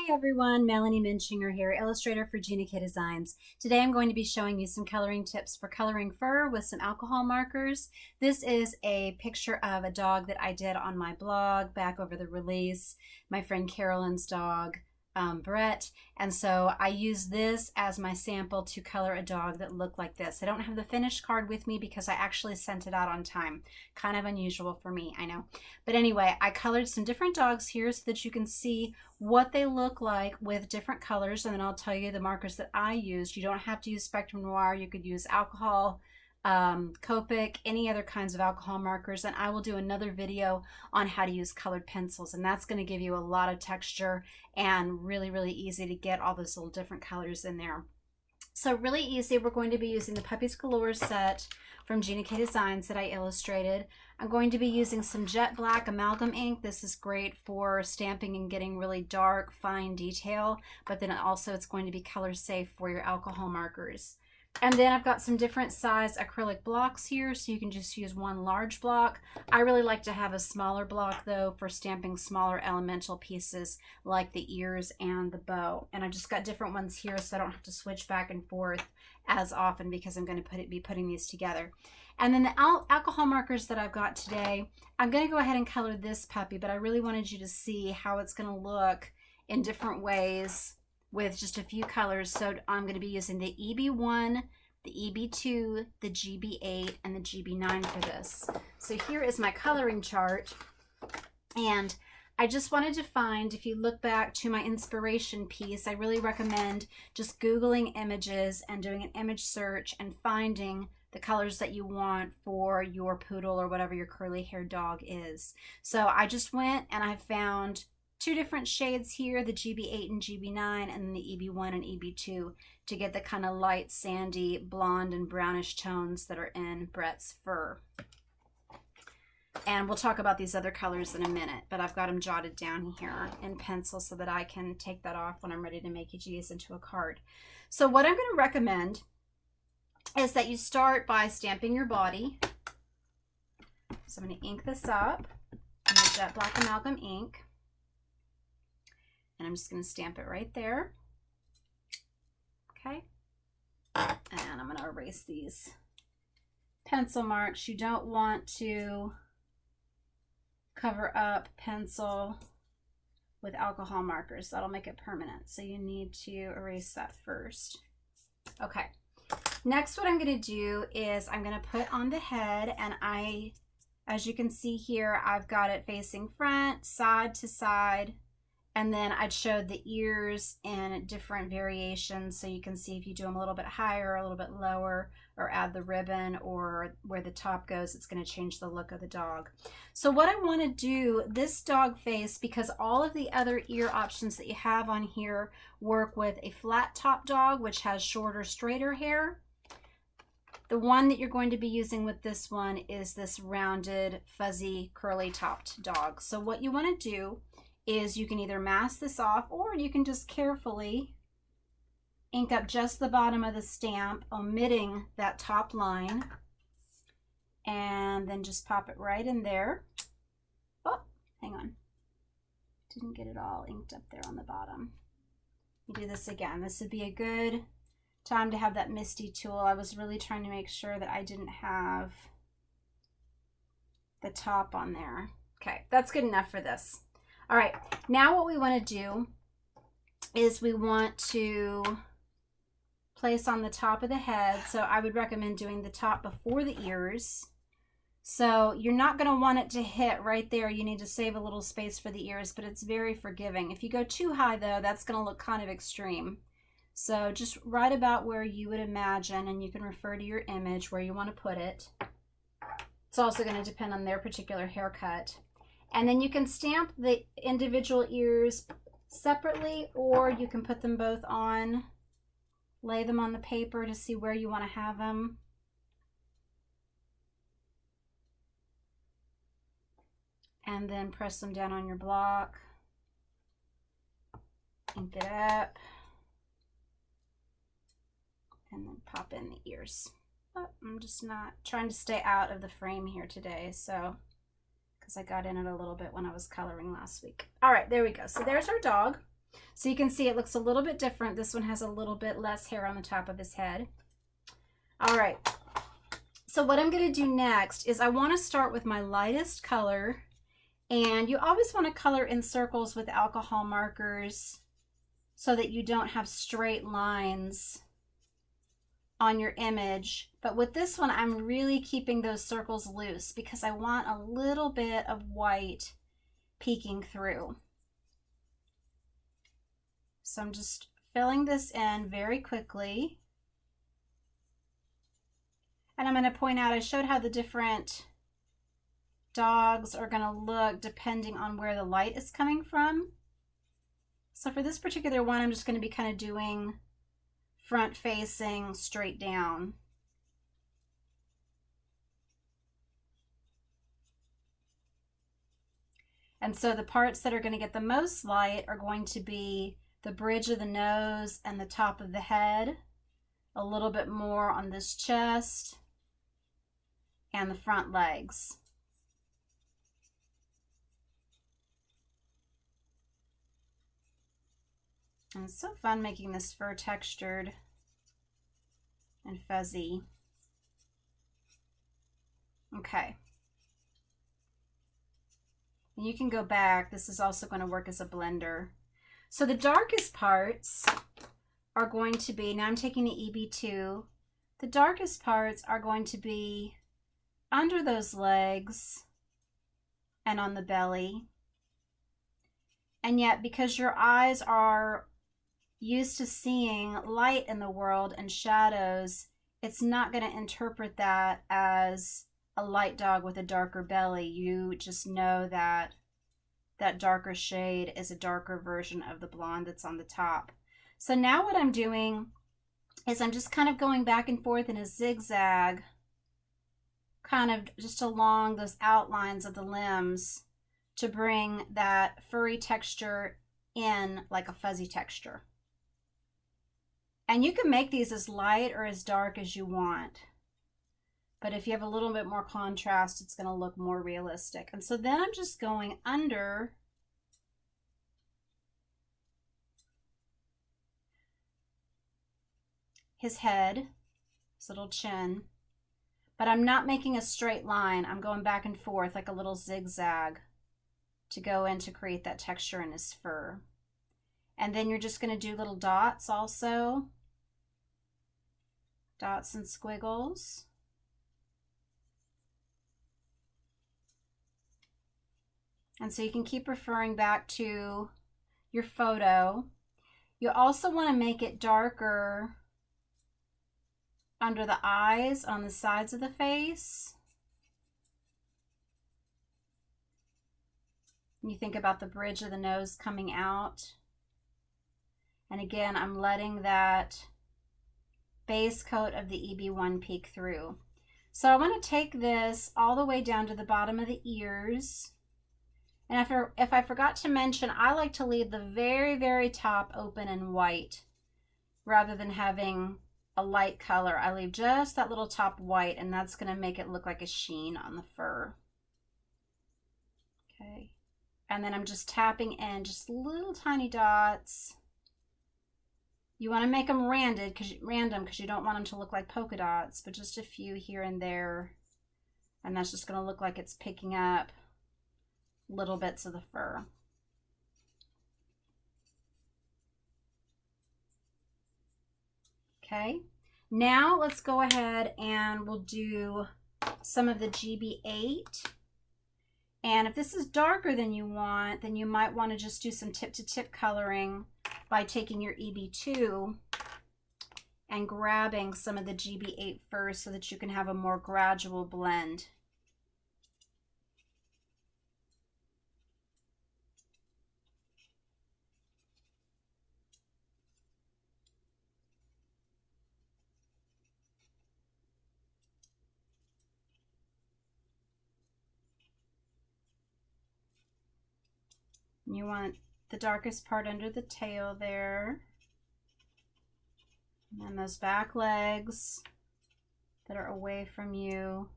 everyone, Melanie Muenchinger here, illustrator for Gina Designs. Today I'm going to be showing you some coloring tips for coloring fur with some alcohol markers. This is a picture of a dog that I did on my blog back over the release, my friend Carolyn's dog, Brett, and so I use this as my sample to color a dog that looked like this. I don't have the finished card with me because I actually sent it out on time. Kind of unusual for me, I know. But anyway, I colored some different dogs here so that you can see what they look like with different colors, and then I'll tell you the markers that I used. You don't have to use Spectrum Noir. You could use alcohol, Copic, any other kinds of alcohol markers, and I will do another video on how to use colored pencils, and that's going to give you a lot of texture and really easy to get all those little different colors in there. So really easy. We're going to be using the Puppies Galore set from Gina Designs that I illustrated. I'm going to be using some jet black amalgam ink. This is great for stamping and getting really dark, fine detail, but then also it's going to be color safe for your alcohol markers. And then I've got some different size acrylic blocks here, so you can just use one large block. I really like to have a smaller block though for stamping smaller elemental pieces like the ears and the bow. And I just got different ones here so I don't have to switch back and forth as often because I'm going to be putting these together. And then the alcohol markers that I've got today, I'm going to go ahead and color this puppy, but I really wanted you to see how it's going to look in different ways with just a few colors. So I'm going to be using the EB1, the EB2, the GB8, and the GB9 for this. So here is my coloring chart, and I just wanted to find, if you look back to my inspiration piece, I really recommend just Googling images and doing an image search and finding the colors that you want for your poodle or whatever your curly haired dog is. So I just went and I found two different shades here, the GB8 and GB9, and then the EB1 and EB2 to get the kind of light sandy blonde and brownish tones that are in Brett's fur. And we'll talk about these other colors in a minute, but I've got them jotted down here in pencil so that I can take that off when I'm ready to make each of these into a card. So what I'm going to recommend is that you start by stamping your body. So I'm going to ink this up in the jet black amalgam ink. And I'm just going to stamp it right there. Okay. And I'm going to erase these pencil marks. You don't want to cover up pencil with alcohol markers. That'll make it permanent. So you need to erase that first. Okay. Next, what I'm going to do is I'm going to put on the head, and as you can see here, I've got it facing front, side to side. And then I showed the ears in different variations, so you can see if you do them a little bit higher, a little bit lower, or add the ribbon, or where the top goes, it's going to change the look of the dog. So what I want to do, this dog face, because all of the other ear options that you have on here work with a flat top dog, which has shorter, straighter hair. The one that you're going to be using with this one is this rounded, fuzzy, curly topped dog. So what you want to do is you can either mask this off, or you can just carefully ink up just the bottom of the stamp, omitting that top line, and then just pop it right in there. Oh, hang on. Didn't get it all inked up there on the bottom. You do this again. This would be a good time to have that MISTI tool. I was really trying to make sure that I didn't have the top on there. Okay, that's good enough for this. All right, now what we want to do is we want to place on the top of the head. So I would recommend doing the top before the ears. So you're not going to want it to hit right there. You need to save a little space for the ears, but it's very forgiving. If you go too high though, that's going to look kind of extreme. So just right about where you would imagine, and you can refer to your image where you want to put it. It's also going to depend on their particular haircut. And then you can stamp the individual ears separately, or you can put them both on, lay them on the paper to see where you want to have them. And then press them down on your block. Ink it up. And then pop in the ears. But I'm just not trying to stay out of the frame here today, so because I got in it a little bit when I was coloring last week. All right, there we go. So there's our dog. So you can see it looks a little bit different. This one has a little bit less hair on the top of his head. All right. So what I'm going to do next is I want to start with my lightest color. And you always want to color in circles with alcohol markers so that you don't have straight lines on your image. But with this one, I'm really keeping those circles loose because I want a little bit of white peeking through. So I'm just filling this in very quickly. And I'm going to point out, I showed how the different dogs are going to look depending on where the light is coming from. So for this particular one, I'm just going to be kind of doing front facing straight down. And so the parts that are going to get the most light are going to be the bridge of the nose and the top of the head, a little bit more on this chest, and the front legs. And it's so fun making this fur textured and fuzzy. Okay. And you can go back. This is also going to work as a blender. So the darkest parts are going to be, now I'm taking the EB2, the darkest parts are going to be under those legs and on the belly. And yet, because your eyes are used to seeing light in the world and shadows, it's not going to interpret that as a light dog with a darker belly. You just know that that darker shade is a darker version of the blonde that's on the top. So now what I'm doing is I'm just kind of going back and forth in a zigzag, kind of just along those outlines of the limbs to bring that furry texture in like a fuzzy texture. And you can make these as light or as dark as you want. But if you have a little bit more contrast, it's going to look more realistic. And so then I'm just going under his head, his little chin. But I'm not making a straight line. I'm going back and forth like a little zigzag to go in to create that texture in his fur. And then you're just going to do little dots also. Dots and squiggles. And so you can keep referring back to your photo. You also want to make it darker under the eyes on the sides of the face. You think about the bridge of the nose coming out. And again, I'm letting that base coat of the EB1 peek through. So I want to take this all the way down to the bottom of the ears. And if I forgot to mention, I like to leave the very, very top open and white rather than having a light color. I leave just that little top white, and that's going to make it look like a sheen on the fur. Okay. And then I'm just tapping in just little tiny dots. You want to make them random because you don't want them to look like polka dots, but just a few here and there. And that's just going to look like it's picking up little bits of the fur. Okay, now let's go ahead and we'll do some of the GB8. And if this is darker than you want, then you might want to just do some tip-to-tip coloring by taking your EB2 and grabbing some of the GB8 first so that you can have a more gradual blend. You want the darkest part under the tail there. And then those back legs that are away from you.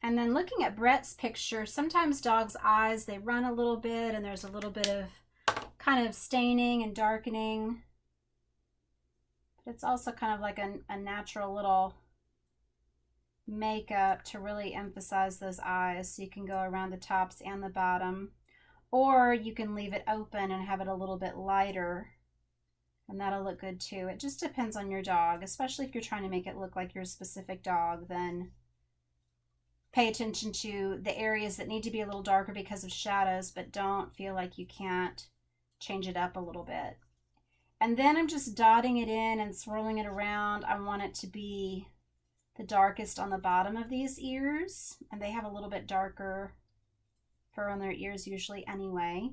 And then looking at Brett's picture, sometimes dogs' eyes, they run a little bit and there's a little bit of kind of staining and darkening. But it's also kind of like a natural little makeup to really emphasize those eyes. So you can go around the tops and the bottom, or you can leave it open and have it a little bit lighter, and that'll look good too. It just depends on your dog, especially if you're trying to make it look like your specific dog. Then pay attention to the areas that need to be a little darker because of shadows, but don't feel like you can't change it up a little bit. And then I'm just dotting it in and swirling it around. I want it to be the darkest on the bottom of these ears, and they have a little bit darker fur on their ears usually anyway.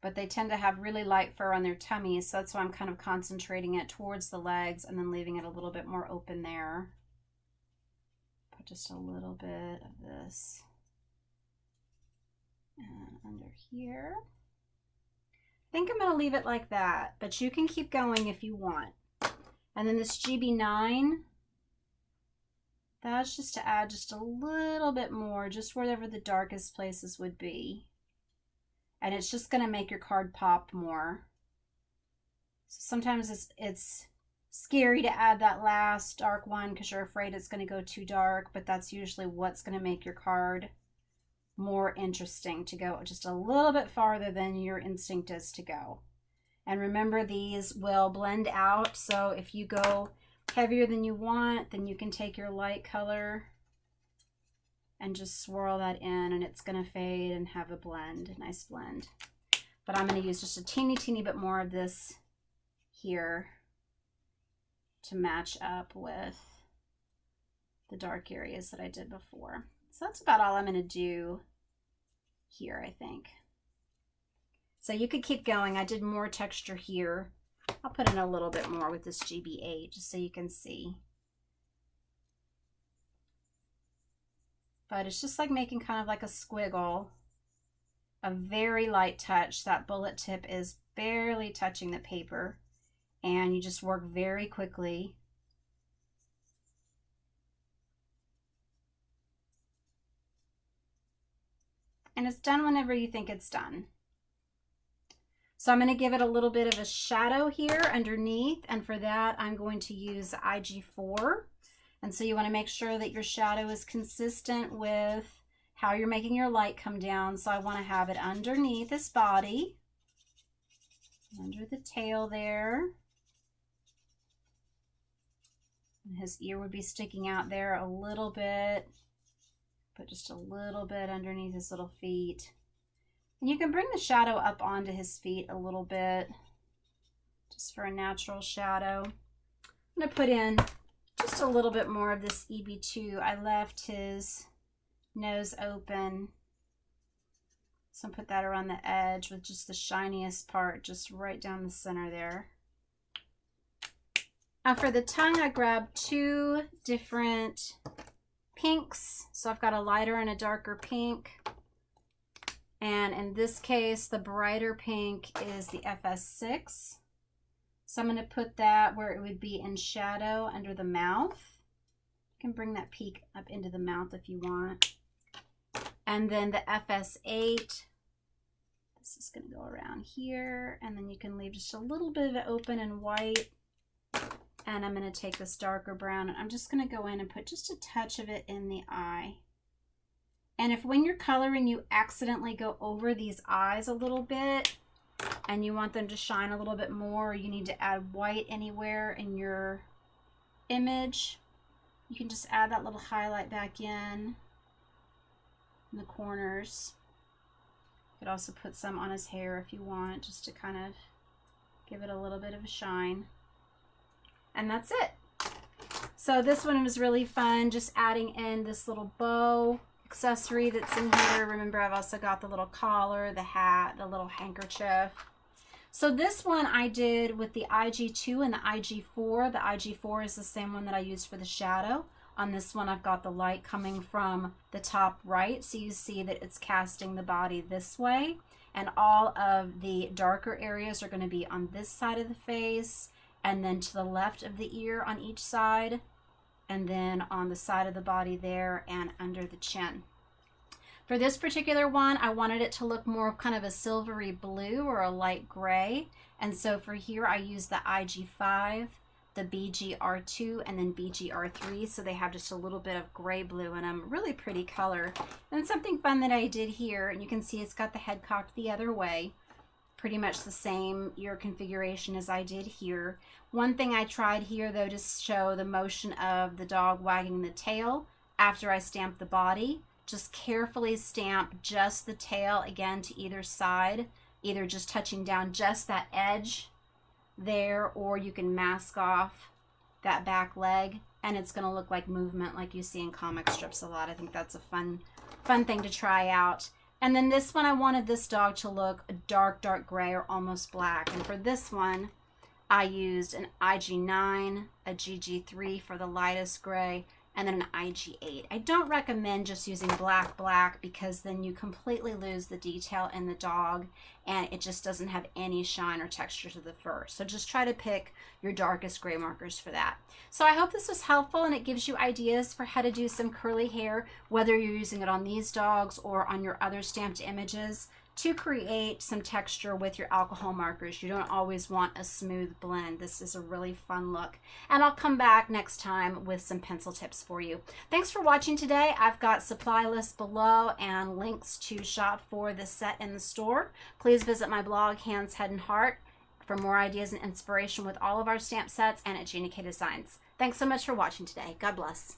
But they tend to have really light fur on their tummies, so that's why I'm kind of concentrating it towards the legs and then leaving it a little bit more open there. Put just a little bit of this and under here. I think I'm going to leave it like that, but you can keep going if you want. And then this GB9, that's just to add just a little bit more, just wherever the darkest places would be. And it's just going to make your card pop more. So sometimes it's scary to add that last dark one because you're afraid it's going to go too dark, but that's usually what's going to make your card more interesting, to go just a little bit farther than your instinct is to go. And remember, these will blend out, so if you go heavier than you want, then you can take your light color and just swirl that in, and it's going to fade and have a blend, a nice blend. But I'm going to use just a teeny bit more of this here to match up with the dark areas that I did before. So that's about all I'm going to do here, I think. So you could keep going. I did more texture here. I'll put in a little bit more with this GB8 just so you can see. But it's just like making kind of like a squiggle, a very light touch. That bullet tip is barely touching the paper, and you just work very quickly. And it's done whenever you think it's done. So I'm going to give it a little bit of a shadow here underneath, and for that I'm going to use IG4. And so you want to make sure that your shadow is consistent with how you're making your light come down. So I want to have it underneath his body, under the tail there. And his ear would be sticking out there a little bit. Put just a little bit underneath his little feet. And you can bring the shadow up onto his feet a little bit, just for a natural shadow. I'm going to put in just a little bit more of this EB2. I left his nose open, so put that around the edge with just the shiniest part, just right down the center there. Now for the tongue, I grabbed two different pinks. So I've got a lighter and a darker pink. And in this case, the brighter pink is the FS6. So I'm going to put that where it would be in shadow under the mouth. You can bring that peak up into the mouth if you want. And then the FS8, this is going to go around here. And then you can leave just a little bit of it open and white. And I'm going to take this darker brown and I'm just going to go in and put just a touch of it in the eye. And if when you're coloring you accidentally go over these eyes a little bit and you want them to shine a little bit more, or you need to add white anywhere in your image, you can just add that little highlight back in the corners. You could also put some on his hair if you want, just to kind of give it a little bit of a shine. And that's it. So this one was really fun, just adding in this little bow accessory that's in here. Remember, I've also got the little collar, the hat, the little handkerchief. So this one I did with the IG2 and the IG4. The IG4 is the same one that I used for the shadow. On this one, I've got the light coming from the top right, so you see that it's casting the body this way. and all of the darker areas are going to be on this side of the face, and then to the left of the ear on each side, and then on the side of the body there and under the chin. For this particular one, I wanted it to look more of kind of a silvery blue or a light gray. And so for here, I used the IG5, the BGR2, and then BGR3. So they have just a little bit of gray blue in them. Really pretty color. And something fun that I did here, and you can see it's got the head cocked the other way. Pretty much the same ear configuration as I did here. One thing I tried here, though, to show the motion of the dog wagging the tail after I stamped the body. Just carefully stamp just the tail again to either side, either just touching down just that edge there, or you can mask off that back leg, and it's going to look like movement like you see in comic strips a lot. I think that's a fun thing to try out. And then this one, I wanted this dog to look a dark gray or almost black. And for this one, I used an IG9, a GG3 for the lightest gray, and then an IG8. I don't recommend just using black because then you completely lose the detail in the dog and it just doesn't have any shine or texture to the fur. So just try to pick your darkest gray markers for that. So I hope this was helpful and it gives you ideas for how to do some curly hair, whether you're using it on these dogs or on your other stamped images, to create some texture with your alcohol markers. You don't always want a smooth blend. This is a really fun look. And I'll come back next time with some pencil tips for you. Thanks for watching today. I've got supply lists below and links to shop for this set in the store. Please visit my blog, Hands, Head, and Heart, for more ideas and inspiration with all of our stamp sets and at Gina K Designs. Thanks so much for watching today. God bless.